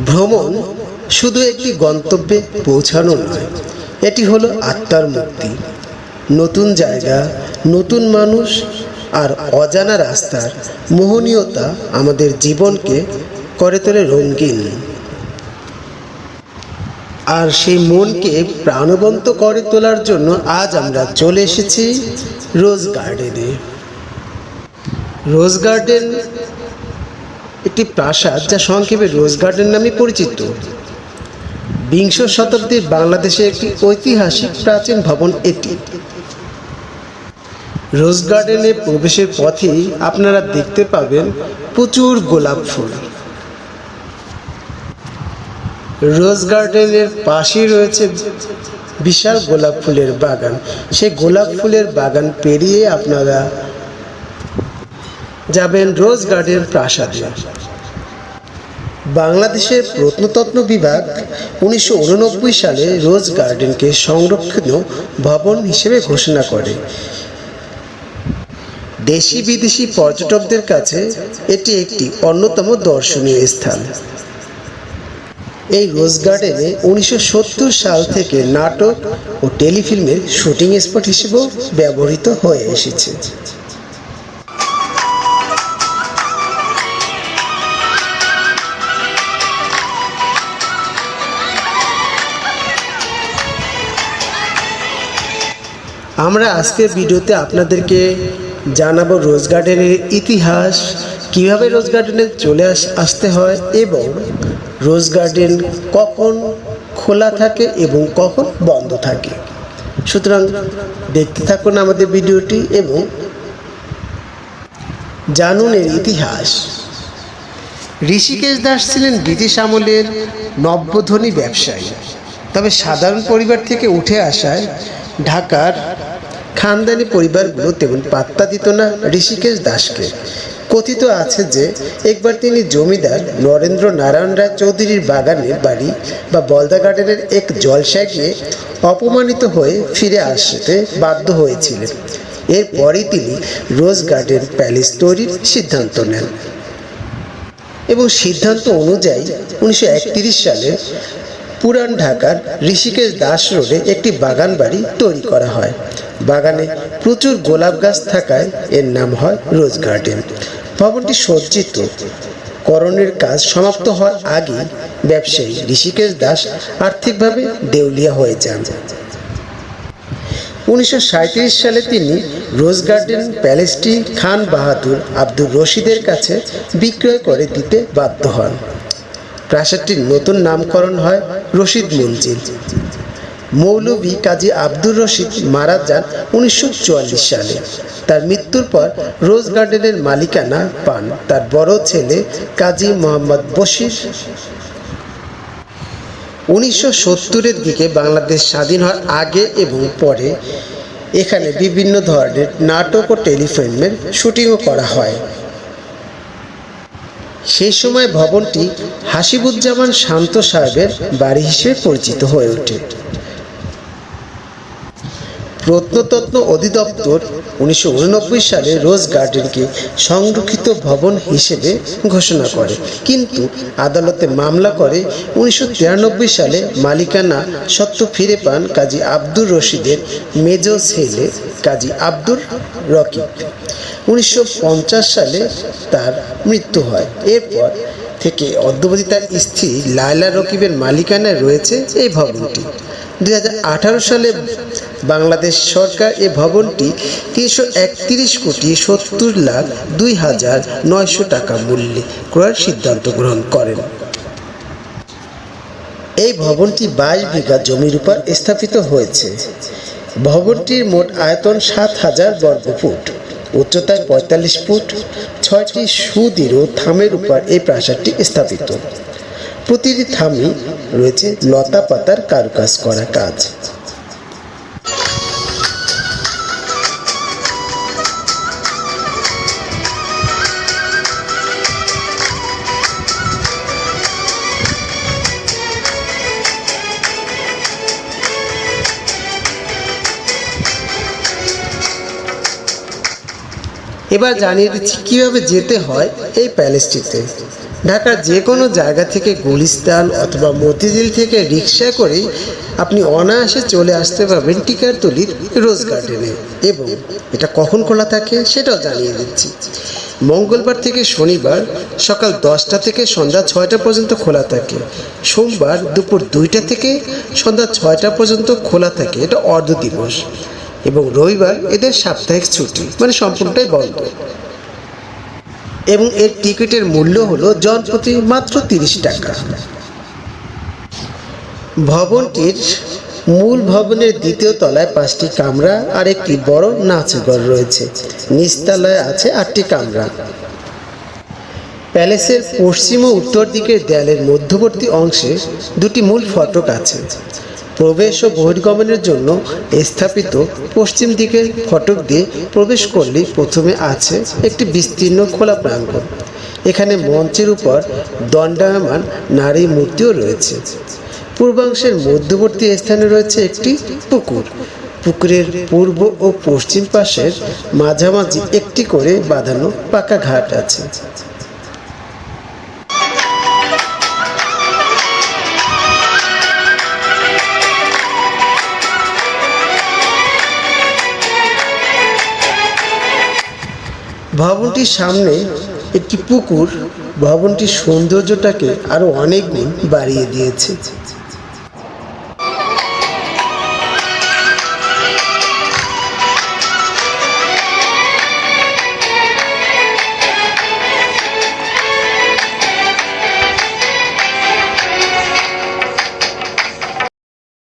ভ্রমণ শুধু একটি গন্তব্যে পৌঁছানো নয়, এটি হলো আত্মার মুক্তি। নতুন জায়গা, নতুন মানুষ আর অজানা রাস্তার মোহনীয়তা আমাদের জীবনকে করে তোলে রঙিন, আর সেই মনকে প্রাণবন্ত করে তোলার জন্য আজ আমরা চলে এসেছি রোজ গার্ডেনে। রোজ গার্ডেন একটি প্রাসাদ যা সংক্ষেপে রোজ গার্ডেন নামে পরিচিত। বিংশ শতাব্দীর বাংলাদেশে একটি ঐতিহাসিক প্রাচীন ভবন এটি। রোজ গার্ডেনে প্রবেশের পথেই আপনারা দেখতে পাবেন প্রচুর গোলাপ ফুল। রোজ গার্ডেনের পাশেই রয়েছে বিশাল গোলাপ ফুলের বাগান। সেই গোলাপ ফুলের বাগান পেরিয়ে আপনারা যাবেন রোজ গার্ডেন প্রাসাদে। বাংলাদেশের প্রত্নতত্ত্ব বিভাগ 1989 সালে রোজ গার্ডেনকে সংরক্ষণীয় ভবন হিসেবে ঘোষণা করে। দেশি বিদেশি পর্যটকদের কাছে এটি একটি অন্যতম দর্শনীয় স্থান। এই রোজ গার্ডেনে 1970 সাল থেকে নাটক ও টেলিফিল্মের শুটিং স্পট হিসেবেও ব্যবহৃত হয়ে এসেছে। আমরা আজকের ভিডিওতে আপনাদেরকে জানাবো রোজ গার্ডেনের ইতিহাস, কিভাবে রোজ গার্ডেনে চলে আসতে হয় এবং রোজ গার্ডেন কখন খোলা থাকে এবং কখন বন্ধ থাকে। সুতরাং দেখতে থাকুন আমাদের ভিডিওটি এবং জানুন এর ইতিহাস। ঋষিকেশ দাস ছিলেন ব্রিটিশ আমলের নব্যধনী ব্যবসায়ী, তবে সাধারণ পরিবার থেকে উঠে আসায় ঢাকার খানদানি পরিবারগুলো তেমন পাত্তা দিত না ঋষিকেশ দাসকে। কথিত আছে যে একবার তিনি জমিদার নরেন্দ্র নারায়ণ রায় চৌধুরীর বাগানের বাড়ি বা বলদা গার্ডেনের এক জলসায় গিয়ে অপমানিত হয়ে ফিরে আসতে বাধ্য হয়েছিলেন। এরপরই তিনি রোজ গার্ডেন প্যালেস তৈরির সিদ্ধান্ত নেন এবং সিদ্ধান্ত অনুযায়ী 1931 সালে পুরান ঢাকার ঋষিকেশ দাস রোডে একটি বাগান বাড়ি তৈরি করা হয়। বাগানে প্রচুর গোলাপ গাছ থাকায় এর নাম হয় রোজ গার্ডেন। ভবনটি সজ্জিত করণের কাজ সমাপ্ত হওয়ার আগেই ব্যবসায়ী ঋষিকেশ দাস আর্থিকভাবে দেউলিয়া হয়ে যান। 1937 সালে তিনি রোজ গার্ডেন প্যালেসটি খান বাহাদুর আব্দুর রশিদের কাছে বিক্রয় করে দিতে বাধ্য হন। প্রাসাদটির নতুন নামকরণ হয় রশিদ মঞ্জিল। মৌলভী কাজী আব্দুর রশিদ মারা যান 1944 সালে। তার মৃত্যুর পর রোজ গার্ডেনের মালিকানা পান তার বড় ছেলে কাজী মোহাম্মদ বশির। 1970-এর দিকে বাংলাদেশ স্বাধীন হওয়ার আগে এবং পরে এখানে বিভিন্ন ধরনের নাটক ও টেলিফিল্মের শুটিংও করা হয়। সেই সময় ভবনটি হাসিবুজ্জামান শান্ত সাহেবের বাড়ি হিসেবে পরিচিত হয়ে ওঠে। প্রত্নতত্ত্ব অধিদপ্তর 1989 সালে রোজ গার্ডেনকে সংরক্ষিত ভবন হিসেবে ঘোষণা করে, কিন্তু আদালতে মামলা করে 1993 সালে মালিকানা সত্ত্ব ফিরে পান কাজী আব্দুর রশিদের মেজ ছেলে কাজী আব্দুর রকিব। 1950 সালে তার মৃত্যু হয়। এরপর থেকে অদ্যাবধি তার স্ত্রী লায়লা রকিবের মালিকানায় রয়েছে এই ভবনটি। 2018 সালে বাংলাদেশ সরকার এই ভবনটি 331,70,02,900 টাকা মূল্যে ক্রয়ের সিদ্ধান্ত গ্রহণ করেন। এই ভবনটি 22 বিঘা জমির উপর স্থাপিত হয়েছে। ভবনটির মোট আয়তন 7,000 বর্গফুট, উচ্চতায় 45 ফুট। 6টি সুদৃঢ় থামের উপর এই প্রাসাদটি স্থাপিত। প্রতিটি থামে রয়েছে লতা পাতার কারুকাজ করা কাজ। এবার জানিয়ে দিচ্ছি কীভাবে যেতে হয় এই প্যালেসটিতে। ঢাকার যে কোনো জায়গা থেকে গুলিস্তান অথবা মতিঝিল থেকে রিক্সা করেই আপনি অনায়াসে চলে আসতে পারবেন টিকারতলির রোজ গার্ডেনে। এবং এটা কখন খোলা থাকে সেটাও জানিয়ে দিচ্ছি। মঙ্গলবার থেকে শনিবার সকাল 10টা থেকে সন্ধ্যা 6টা পর্যন্ত খোলা থাকে। সোমবার দুপুর 2টা থেকে সন্ধ্যা 6টা পর্যন্ত খোলা থাকে, এটা অর্ধ দিবস। এবং রবিবার এদের সাপ্তাহিক ছুটি, মানে সম্পূর্ণটাই বন্ধ। এবং এর টিকিটের মূল্য হলো জনপ্রতি মাত্র 30 টাকা। ভবনটির মূল ভবনের দ্বিতীয় তলায় 5টি কামরা আর একটি বড় নাচঘর রয়েছে। নিচতলায় আছে 8টি কামরা। প্যালেসের পশ্চিম ও উত্তর দিকের দেয়ালের মধ্যবর্তী অংশে 2টি মূল ফটক আছে। প্রবেশ ও বহির্গমনের জন্য স্থাপিত পশ্চিম দিকের ফটক দিয়ে প্রবেশ করলেই প্রথমে আছে একটি বিস্তীর্ণ খোলা প্রাঙ্গণ। এখানে মঞ্চের উপর দণ্ডায়মান নারী মূর্তিও রয়েছে। পূর্বাংশের মধ্যবর্তী স্থানে রয়েছে একটি পুকুর। পুকুরের পূর্ব ও পশ্চিম পাশের মাঝামাঝি একটি করে বাঁধানো পাকা ঘাট আছে। ভবনটির সামনে একটি পুকুর ভবনটির সৌন্দর্যটাকে আরো অনেক গুণ বাড়িয়ে দিয়েছে।